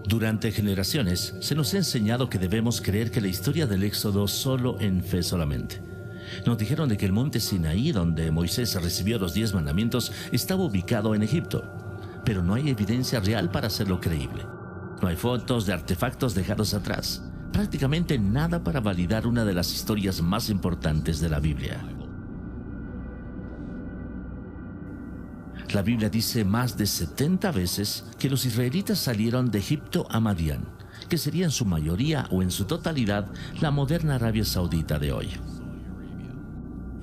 Durante generaciones se nos ha enseñado que debemos creer que la historia del Éxodo solo en fe solamente. Nos dijeron de que el monte Sinaí, donde Moisés recibió los 10 mandamientos, estaba ubicado en Egipto, pero no hay evidencia real para hacerlo creíble. No hay fotos de artefactos dejados atrás, prácticamente nada para validar una de las historias más importantes de la Biblia. La Biblia dice más de 70 veces que los israelitas salieron de Egipto a Madián, que sería en su mayoría o en su totalidad la moderna Arabia Saudita de hoy.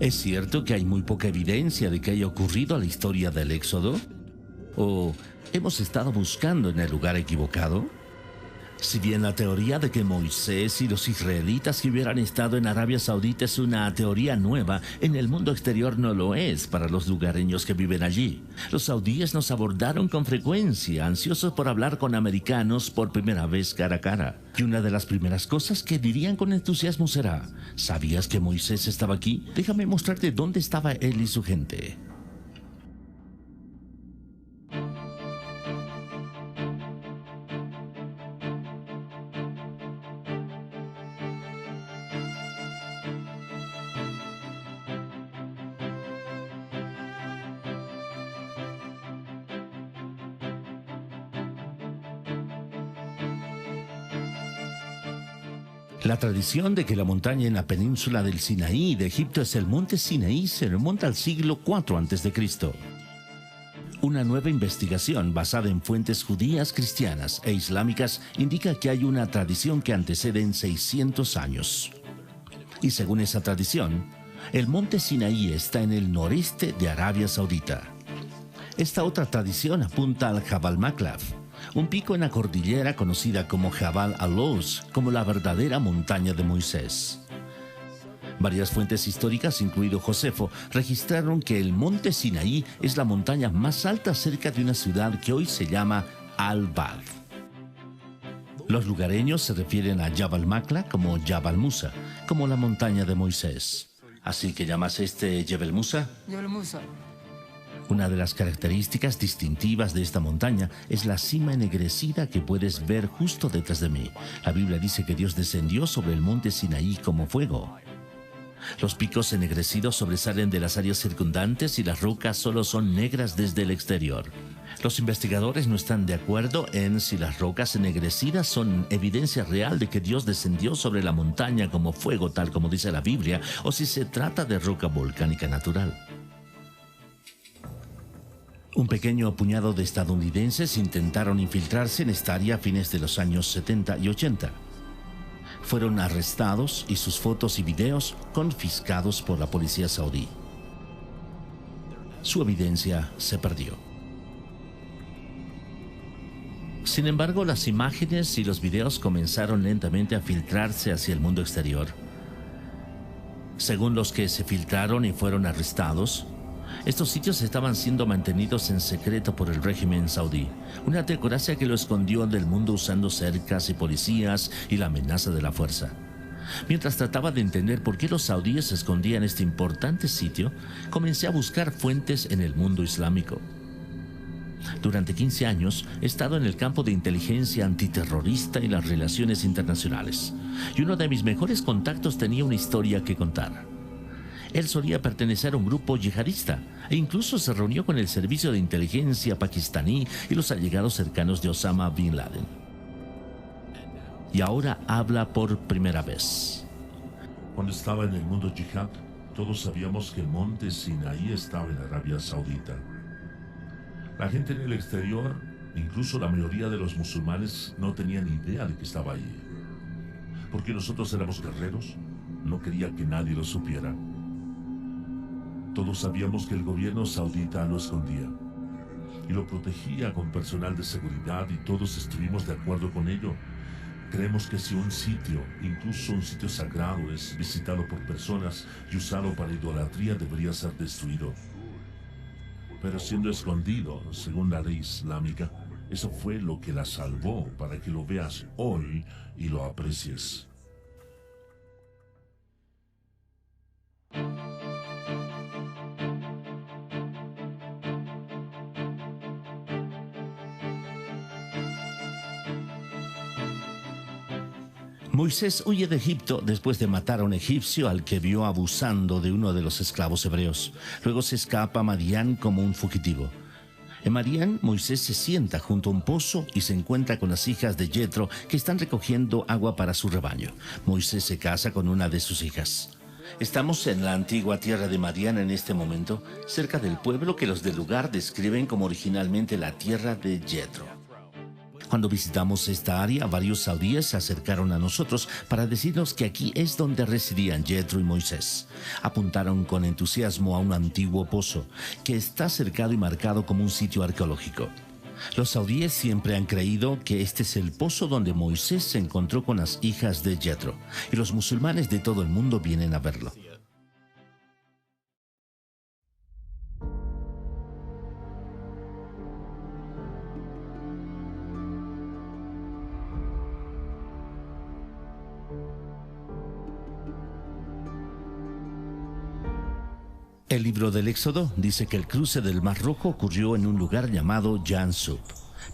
¿Es cierto que hay muy poca evidencia de que haya ocurrido la historia del Éxodo? ¿O hemos estado buscando en el lugar equivocado? Si bien la teoría de que Moisés y los israelitas que hubieran estado en Arabia Saudita es una teoría nueva, en el mundo exterior no lo es para los lugareños que viven allí. Los saudíes nos abordaron con frecuencia, ansiosos por hablar con americanos por primera vez cara a cara. Y una de las primeras cosas que dirían con entusiasmo será: ¿sabías que Moisés estaba aquí? Déjame mostrarte dónde estaba él y su gente. La tradición de que la montaña en la península del Sinaí de Egipto es el monte Sinaí se remonta al siglo IV a.C. Una nueva investigación basada en fuentes judías, cristianas e islámicas indica que hay una tradición que antecede en 600 años. Y según esa tradición, el monte Sinaí está en el noreste de Arabia Saudita. Esta otra tradición apunta al Jabal Maklaf, un pico en la cordillera conocida como Jabal al-Lawz, como la verdadera montaña de Moisés. Varias fuentes históricas, incluido Josefo, registraron que el monte Sinaí es la montaña más alta cerca de una ciudad que hoy se llama Al-Bad. Los lugareños se refieren a Jabal Makla como Jabal Musa, como la montaña de Moisés. ¿Así que llamas Jebel Musa? Jebel Musa. Una de las características distintivas de esta montaña es la cima ennegrecida que puedes ver justo detrás de mí. La Biblia dice que Dios descendió sobre el monte Sinaí como fuego. Los picos ennegrecidos sobresalen de las áreas circundantes y las rocas solo son negras desde el exterior. Los investigadores no están de acuerdo en si las rocas ennegrecidas son evidencia real de que Dios descendió sobre la montaña como fuego, tal como dice la Biblia, o si se trata de roca volcánica natural. Un pequeño puñado de estadounidenses intentaron infiltrarse en esta área a fines de los años 70 y 80. Fueron arrestados y sus fotos y videos confiscados por la policía saudí. Su evidencia se perdió. Sin embargo, las imágenes y los videos comenzaron lentamente a filtrarse hacia el mundo exterior. Según los que se filtraron y fueron arrestados, estos sitios estaban siendo mantenidos en secreto por el régimen saudí, una teocracia que lo escondió del mundo usando cercas y policías y la amenaza de la fuerza. Mientras trataba de entender por qué los saudíes escondían este importante sitio, comencé a buscar fuentes en el mundo islámico. Durante 15 años he estado en el campo de inteligencia antiterrorista y las relaciones internacionales, y uno de mis mejores contactos tenía una historia que contar. Él solía pertenecer a un grupo yihadista e incluso se reunió con el servicio de inteligencia pakistaní y los allegados cercanos de Osama Bin Laden. Y ahora habla por primera vez. Cuando estaba en el mundo yihad, todos sabíamos que el monte Sinaí estaba en Arabia Saudita. La gente en el exterior, incluso la mayoría de los musulmanes, no tenían idea de que estaba allí. Porque nosotros éramos guerreros, no quería que nadie lo supiera. Todos sabíamos que el gobierno saudita lo escondía y lo protegía con personal de seguridad y todos estuvimos de acuerdo con ello. Creemos que si un sitio, incluso un sitio sagrado, es visitado por personas y usado para idolatría, debería ser destruido. Pero siendo escondido, según la ley islámica, eso fue lo que la salvó para que lo veas hoy y lo aprecies. Moisés huye de Egipto después de matar a un egipcio al que vio abusando de uno de los esclavos hebreos. Luego se escapa a Madián como un fugitivo. En Madián, Moisés se sienta junto a un pozo y se encuentra con las hijas de Jetro que están recogiendo agua para su rebaño. Moisés se casa con una de sus hijas. Estamos en la antigua tierra de Madián en este momento, cerca del pueblo que los del lugar describen como originalmente la tierra de Jetro. Cuando visitamos esta área, varios saudíes se acercaron a nosotros para decirnos que aquí es donde residían Jetro y Moisés. Apuntaron con entusiasmo a un antiguo pozo que está cercado y marcado como un sitio arqueológico. Los saudíes siempre han creído que este es el pozo donde Moisés se encontró con las hijas de Jetro, y los musulmanes de todo el mundo vienen a verlo. El libro del Éxodo dice que el cruce del Mar Rojo ocurrió en un lugar llamado Yansub,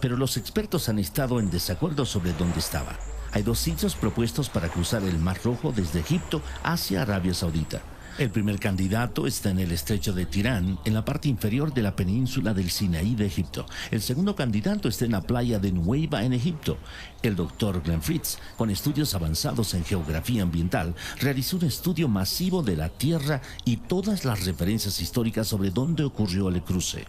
pero los expertos han estado en desacuerdo sobre dónde estaba. Hay dos sitios propuestos para cruzar el Mar Rojo desde Egipto hacia Arabia Saudita. El primer candidato está en el estrecho de Tirán, en la parte inferior de la península del Sinaí de Egipto. El segundo candidato está en la playa de Nuweiba en Egipto. El doctor Glenn Fritz, con estudios avanzados en geografía ambiental, realizó un estudio masivo de la Tierra y todas las referencias históricas sobre dónde ocurrió el cruce.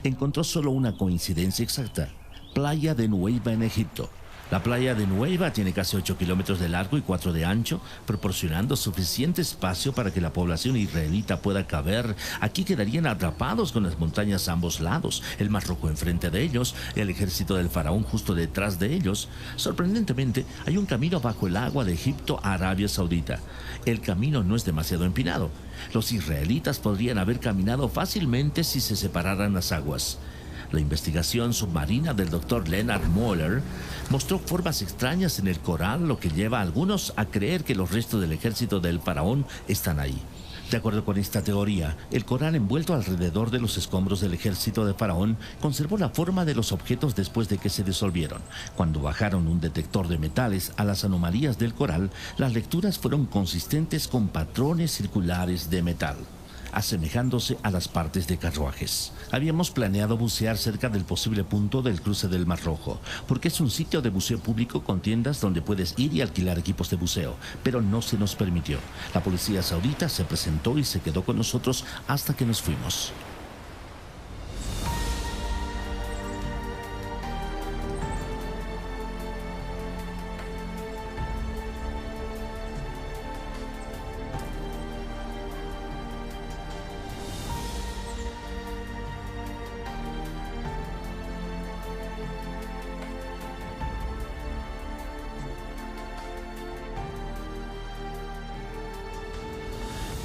Encontró solo una coincidencia exacta: playa de Nuweiba en Egipto. La playa de Nuweiba tiene casi 8 kilómetros de largo y 4 de ancho, proporcionando suficiente espacio para que la población israelita pueda caber. Aquí quedarían atrapados con las montañas a ambos lados, el Mar Rojo enfrente de ellos, el ejército del faraón justo detrás de ellos. Sorprendentemente, hay un camino bajo el agua de Egipto a Arabia Saudita. El camino no es demasiado empinado. Los israelitas podrían haber caminado fácilmente si se separaran las aguas. La investigación submarina del Dr. Leonard Moeller mostró formas extrañas en el coral, lo que lleva a algunos a creer que los restos del ejército del faraón están ahí. De acuerdo con esta teoría, el coral envuelto alrededor de los escombros del ejército de faraón conservó la forma de los objetos después de que se disolvieron. Cuando bajaron un detector de metales a las anomalías del coral, las lecturas fueron consistentes con patrones circulares de metal, asemejándose a las partes de carruajes. Habíamos planeado bucear cerca del posible punto del cruce del Mar Rojo, porque es un sitio de buceo público con tiendas donde puedes ir y alquilar equipos de buceo, pero no se nos permitió. La policía saudita se presentó y se quedó con nosotros hasta que nos fuimos.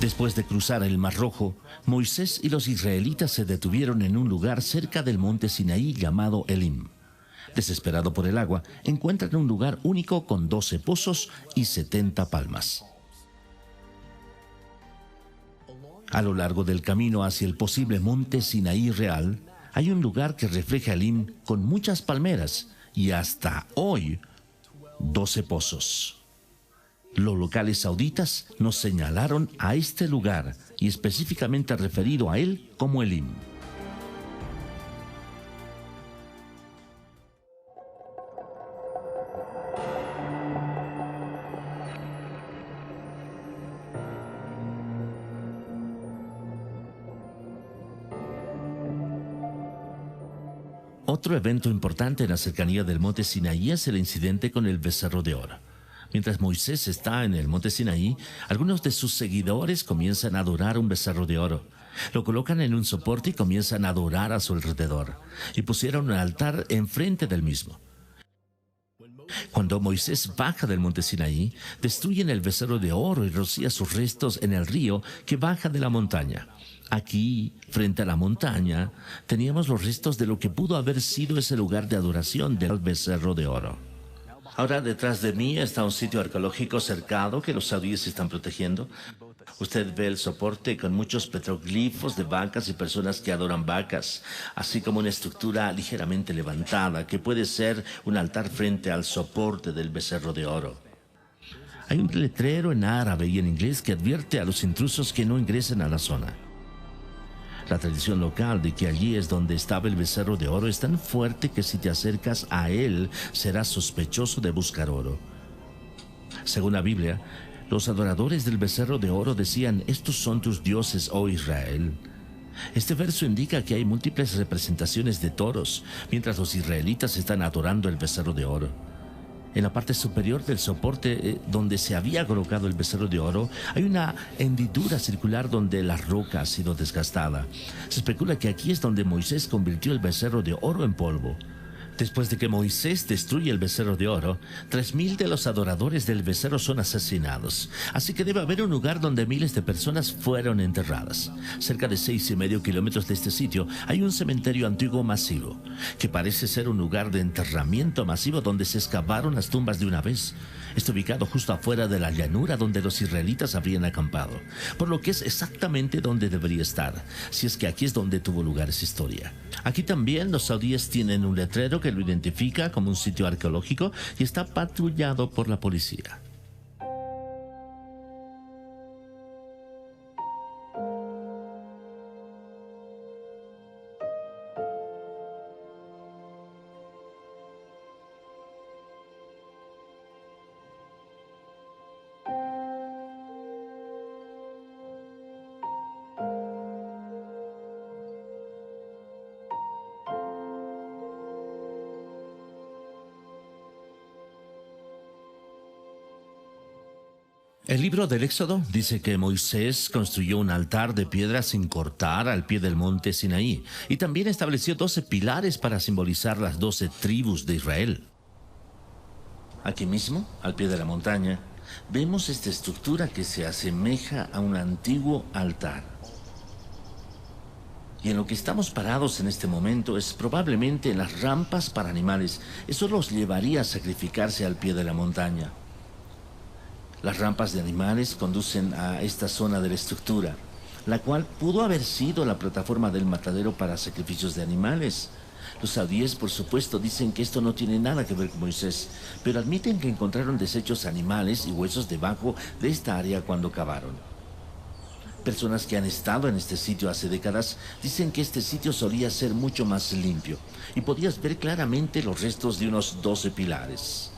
Después de cruzar el Mar Rojo, Moisés y los israelitas se detuvieron en un lugar cerca del monte Sinaí llamado Elim. Desesperado por el agua, encuentran un lugar único con 12 pozos y 70 palmas. A lo largo del camino hacia el posible monte Sinaí real, hay un lugar que refleja Elim con muchas palmeras y hasta hoy 12 pozos. Los locales sauditas nos señalaron a este lugar y específicamente referido a él como Elim. Otro evento importante en la cercanía del monte Sinaí es el incidente con el becerro de oro. Mientras Moisés está en el monte Sinaí, algunos de sus seguidores comienzan a adorar un becerro de oro. Lo colocan en un soporte y comienzan a adorar a su alrededor. Y pusieron un altar enfrente del mismo. Cuando Moisés baja del monte Sinaí, destruyen el becerro de oro y rocía sus restos en el río que baja de la montaña. Aquí, frente a la montaña, teníamos los restos de lo que pudo haber sido ese lugar de adoración del becerro de oro. Ahora detrás de mí está un sitio arqueológico cercado que los saudíes están protegiendo. Usted ve el soporte con muchos petroglifos de vacas y personas que adoran vacas, así como una estructura ligeramente levantada que puede ser un altar frente al soporte del becerro de oro. Hay un letrero en árabe y en inglés que advierte a los intrusos que no ingresen a la zona. La tradición local de que allí es donde estaba el becerro de oro es tan fuerte que si te acercas a él serás sospechoso de buscar oro. Según la Biblia, los adoradores del becerro de oro decían: estos son tus dioses, oh Israel. Este verso indica que hay múltiples representaciones de toros, mientras los israelitas están adorando el becerro de oro. En la parte superior del soporte donde se había colocado el becerro de oro, hay una hendidura circular donde la roca ha sido desgastada. Se especula que aquí es donde Moisés convirtió el becerro de oro en polvo. Después de que Moisés destruye el becerro de oro, 3,000 de los adoradores del becerro son asesinados. Así que debe haber un lugar donde miles de personas fueron enterradas. Cerca de 6,5 kilómetros de este sitio hay un cementerio antiguo masivo, que parece ser un lugar de enterramiento masivo donde se excavaron las tumbas de una vez. Está ubicado justo afuera de la llanura donde los israelitas habrían acampado, por lo que es exactamente donde debería estar, si es que aquí es donde tuvo lugar esa historia. Aquí también los saudíes tienen un letrero que lo identifica como un sitio arqueológico y está patrullado por la policía. El libro del Éxodo dice que Moisés construyó un altar de piedra sin cortar al pie del monte Sinaí y también estableció 12 pilares para simbolizar las 12 tribus de Israel. Aquí mismo, al pie de la montaña, vemos esta estructura que se asemeja a un antiguo altar. Y en lo que estamos parados en este momento es probablemente en las rampas para animales. Eso los llevaría a sacrificarse al pie de la montaña. Las rampas de animales conducen a esta zona de la estructura, la cual pudo haber sido la plataforma del matadero para sacrificios de animales. Los saudíes, por supuesto, dicen que esto no tiene nada que ver con Moisés, pero admiten que encontraron desechos animales y huesos debajo de esta área cuando cavaron. Personas que han estado en este sitio hace décadas dicen que este sitio solía ser mucho más limpio y podías ver claramente los restos de unos 12 pilares,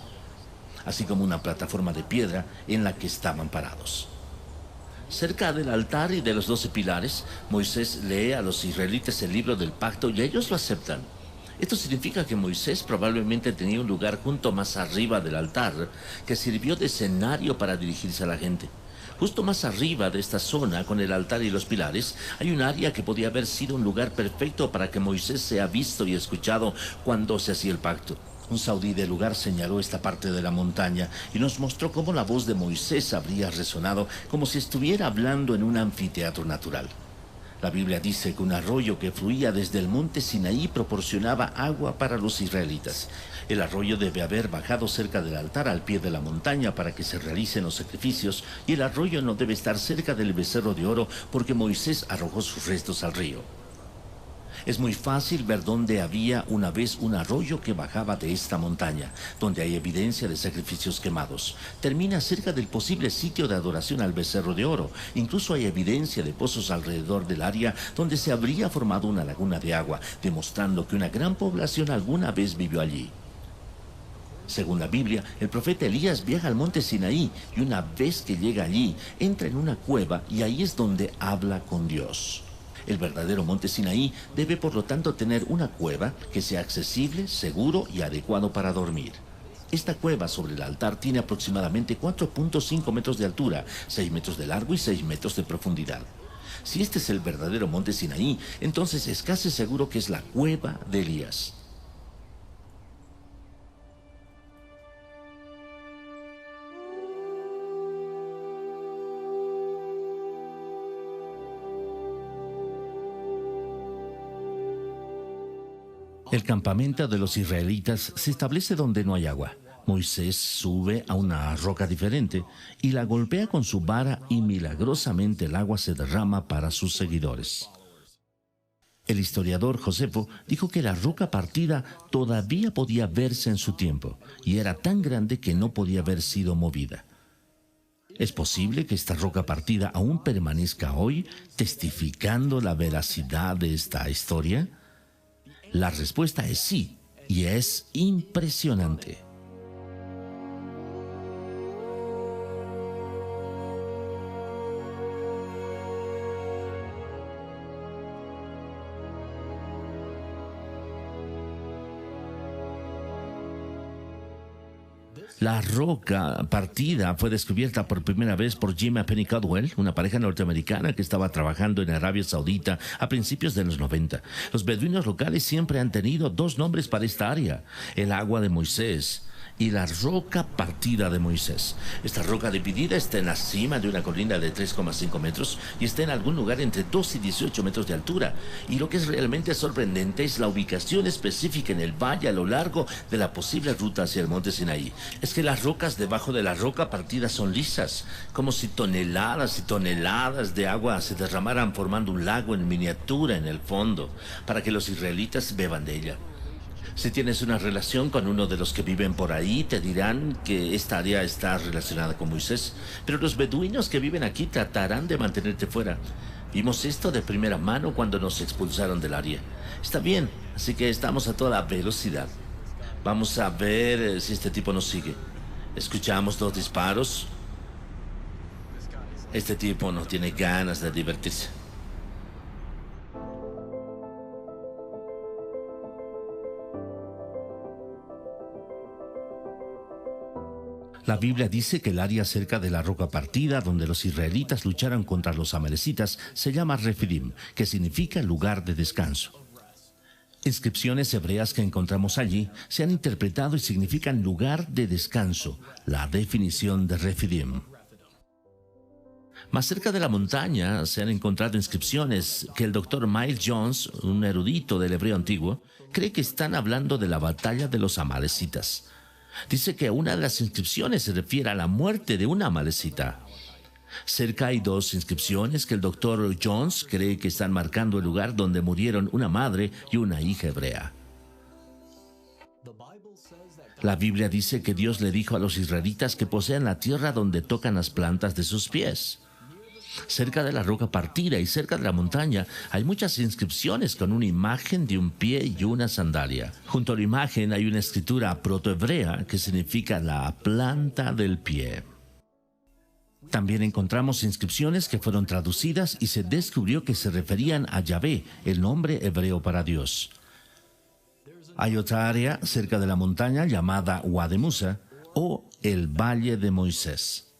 así como una plataforma de piedra en la que estaban parados. Cerca del altar y de los 12 pilares, Moisés lee a los israelitas el libro del pacto y ellos lo aceptan. Esto significa que Moisés probablemente tenía un lugar junto más arriba del altar que sirvió de escenario para dirigirse a la gente. Justo más arriba de esta zona, con el altar y los pilares, hay un área que podía haber sido un lugar perfecto para que Moisés sea visto y escuchado cuando se hacía el pacto. Un saudí del lugar señaló esta parte de la montaña y nos mostró cómo la voz de Moisés habría resonado como si estuviera hablando en un anfiteatro natural. La Biblia dice que un arroyo que fluía desde el monte Sinaí proporcionaba agua para los israelitas. El arroyo debe haber bajado cerca del altar al pie de la montaña para que se realicen los sacrificios, y el arroyo no debe estar cerca del becerro de oro porque Moisés arrojó sus restos al río. Es muy fácil ver dónde había una vez un arroyo que bajaba de esta montaña, donde hay evidencia de sacrificios quemados. Termina cerca del posible sitio de adoración al becerro de oro. Incluso hay evidencia de pozos alrededor del área donde se habría formado una laguna de agua, demostrando que una gran población alguna vez vivió allí. Según la Biblia, el profeta Elías viaja al monte Sinaí y una vez que llega allí, entra en una cueva y ahí es donde habla con Dios. El verdadero monte Sinaí debe por lo tanto tener una cueva que sea accesible, seguro y adecuado para dormir. Esta cueva sobre el altar tiene aproximadamente 4.5 metros de altura, 6 metros de largo y 6 metros de profundidad. Si este es el verdadero monte Sinaí, entonces es casi seguro que es la cueva de Elías. El campamento de los israelitas se establece donde no hay agua. Moisés sube a una roca diferente y la golpea con su vara y milagrosamente el agua se derrama para sus seguidores. El historiador Josefo dijo que la roca partida todavía podía verse en su tiempo y era tan grande que no podía haber sido movida. ¿Es posible que esta roca partida aún permanezca hoy, testificando la veracidad de esta historia? La respuesta es sí, y es impresionante. La roca partida fue descubierta por primera vez por Jim y Penny Caldwell, una pareja norteamericana que estaba trabajando en Arabia Saudita a principios de los 90. Los beduinos locales siempre han tenido dos nombres para esta área: el agua de Moisés y la roca partida de Moisés. Esta roca dividida está en la cima de una colina de 3,5 metros y está en algún lugar entre 2 y 18 metros de altura. Y lo que es realmente sorprendente es la ubicación específica en el valle a lo largo de la posible ruta hacia el monte Sinaí. Es que las rocas debajo de la roca partida son lisas, como si toneladas y toneladas de agua se derramaran formando un lago en miniatura en el fondo, para que los israelitas beban de ella. Si tienes una relación con uno de los que viven por ahí, te dirán que esta área está relacionada con Moisés. Pero los beduinos que viven aquí tratarán de mantenerte fuera. Vimos esto de primera mano cuando nos expulsaron del área. Está bien, así que estamos a toda velocidad. Vamos a ver si este tipo nos sigue. Escuchamos 2 disparos. Este tipo no tiene ganas de divertirse. La Biblia dice que el área cerca de la roca partida, donde los israelitas lucharon contra los amalecitas, se llama Refidim, que significa lugar de descanso. Inscripciones hebreas que encontramos allí se han interpretado y significan lugar de descanso, la definición de Refidim. Más cerca de la montaña se han encontrado inscripciones que el Dr. Miles Jones, un erudito del hebreo antiguo, cree que están hablando de la batalla de los amalecitas. Dice que una de las inscripciones se refiere a la muerte de una amalecita. Cerca hay 2 inscripciones que el Dr. Jones cree que están marcando el lugar donde murieron una madre y una hija hebrea. La Biblia dice que Dios le dijo a los israelitas que posean la tierra donde tocan las plantas de sus pies. Cerca de la roca partida y cerca de la montaña hay muchas inscripciones con una imagen de un pie y una sandalia. Junto a la imagen hay una escritura protohebrea que significa la planta del pie. También encontramos inscripciones que fueron traducidas y se descubrió que se referían a Yahvé, el nombre hebreo para Dios. Hay otra área cerca de la montaña llamada Wadi Musa o el Valle de Moisés.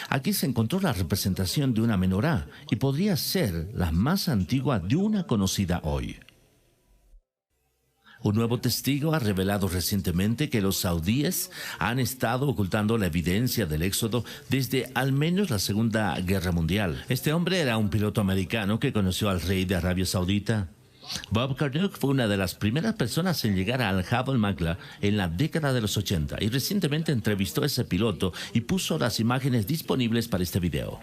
Aquí se encontró la representación de una menorá y podría ser la más antigua de una conocida hoy. Un nuevo testigo ha revelado recientemente que los saudíes han estado ocultando la evidencia del éxodo desde al menos la Segunda Guerra Mundial. Este hombre era un piloto americano que conoció al rey de Arabia Saudita. Bob Karduk fue una de las primeras personas en llegar al Jabal Maqla en la década de los 80 y recientemente entrevistó a ese piloto y puso las imágenes disponibles para este video.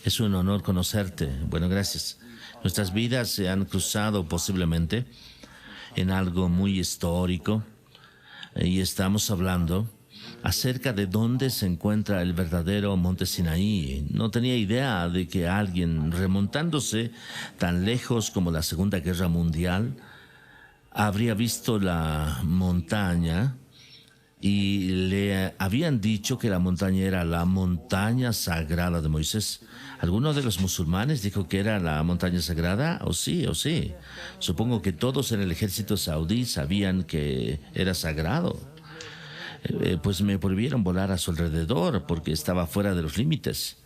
Es un honor conocerte. Bueno, gracias. Nuestras vidas se han cruzado posiblemente en algo muy histórico y estamos hablando acerca de dónde se encuentra el verdadero monte Sinaí. No tenía idea de que alguien remontándose tan lejos como la Segunda Guerra Mundial habría visto la montaña y le habían dicho que la montaña era la montaña sagrada de Moisés. ¿Alguno de los musulmanes dijo que era la montaña sagrada? O sí. Supongo que todos en el ejército saudí sabían que era sagrado. Pues me prohibieron volar a su alrededor porque estaba fuera de los límites,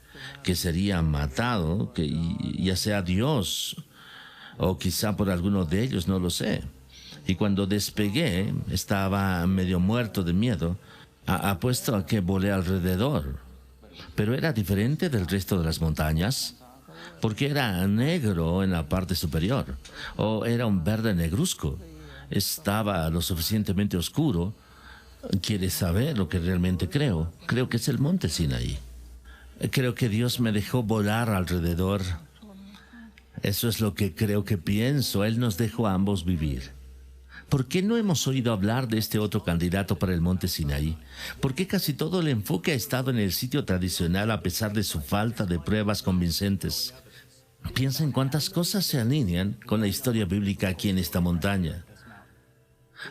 que sería matado, que ya sea Dios o quizá por alguno de ellos, no lo sé. Y cuando despegué estaba medio muerto de miedo. Apuesto a que volé alrededor, pero era diferente del resto de las montañas porque era negro en la parte superior, o era un verde negruzco. Estaba lo suficientemente oscuro. ¿Quieres saber lo que realmente creo? Creo que es el monte Sinaí. Creo que Dios me dejó volar alrededor. Eso es lo que creo que pienso. Él nos dejó a ambos vivir. ¿Por qué no hemos oído hablar de este otro candidato para el monte Sinaí? ¿Por qué casi todo el enfoque ha estado en el sitio tradicional a pesar de su falta de pruebas convincentes? Piensa en cuántas cosas se alinean con la historia bíblica aquí en esta montaña.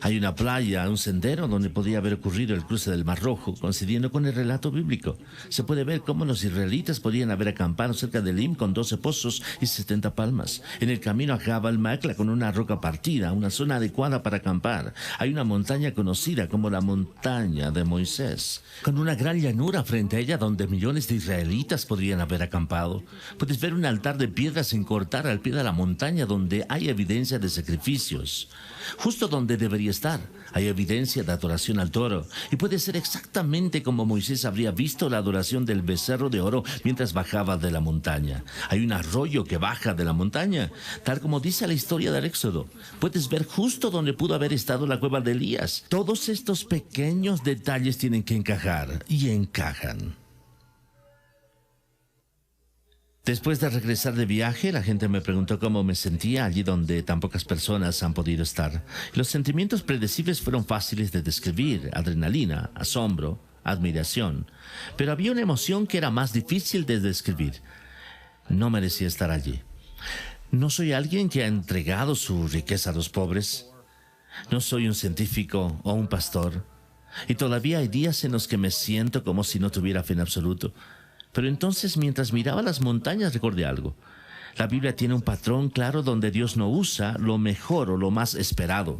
Hay una playa, un sendero donde podía haber ocurrido el cruce del Mar Rojo, coincidiendo con el relato bíblico. Se puede ver cómo los israelitas podían haber acampado cerca de Elim con 12 pozos y 70 palmas. En el camino a Jabal Machla con una roca partida, una zona adecuada para acampar. Hay una montaña conocida como la montaña de Moisés, con una gran llanura frente a ella donde millones de israelitas podrían haber acampado. Puedes ver un altar de piedras sin cortar al pie de la montaña donde hay evidencia de sacrificios. Justo donde debería estar, hay evidencia de adoración al toro, y puede ser exactamente como Moisés habría visto la adoración del becerro de oro mientras bajaba de la montaña. Hay un arroyo que baja de la montaña, tal como dice la historia del Éxodo. Puedes ver justo donde pudo haber estado la cueva de Elías. Todos estos pequeños detalles tienen que encajar, y encajan. Después de regresar de viaje, la gente me preguntó cómo me sentía allí donde tan pocas personas han podido estar. Los sentimientos predecibles fueron fáciles de describir: adrenalina, asombro, admiración. Pero había una emoción que era más difícil de describir. No merecía estar allí. No soy alguien que ha entregado su riqueza a los pobres. No soy un científico o un pastor. Y todavía hay días en los que me siento como si no tuviera fe en absoluto. Pero entonces, mientras miraba las montañas, recordé algo. La Biblia tiene un patrón claro donde Dios no usa lo mejor o lo más esperado.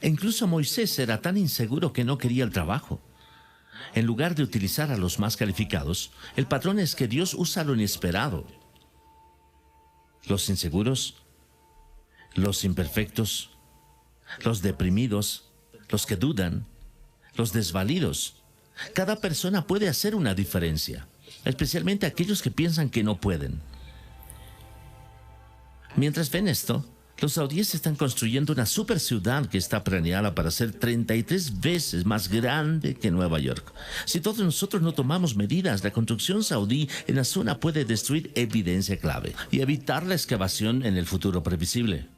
E incluso Moisés era tan inseguro que no quería el trabajo. En lugar de utilizar a los más calificados, el patrón es que Dios usa lo inesperado. Los inseguros, los imperfectos, los deprimidos, los que dudan, los desvalidos. Cada persona puede hacer una diferencia, especialmente aquellos que piensan que no pueden. Mientras ven esto, los saudíes están construyendo una super ciudad que está planeada para ser 33 veces más grande que Nueva York. Si todos nosotros no tomamos medidas, la construcción saudí en la zona puede destruir evidencia clave y evitar la excavación en el futuro previsible.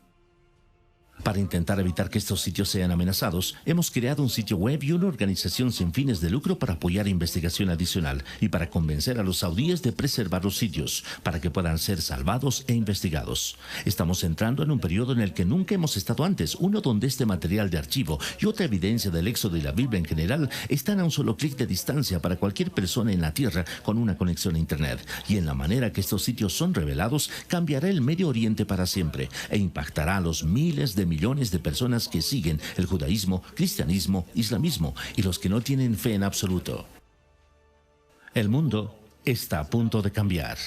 Para intentar evitar que estos sitios sean amenazados, hemos creado un sitio web y una organización sin fines de lucro para apoyar investigación adicional y para convencer a los saudíes de preservar los sitios para que puedan ser salvados e investigados. Estamos entrando en un periodo en el que nunca hemos estado antes, uno donde este material de archivo y otra evidencia del Éxodo y la Biblia en general están a un solo clic de distancia para cualquier persona en la Tierra con una conexión a Internet. Y en la manera que estos sitios son revelados, cambiará el Medio Oriente para siempre e impactará a los miles de millones de personas que siguen el judaísmo, cristianismo, islamismo y los que no tienen fe en absoluto. El mundo está a punto de cambiar.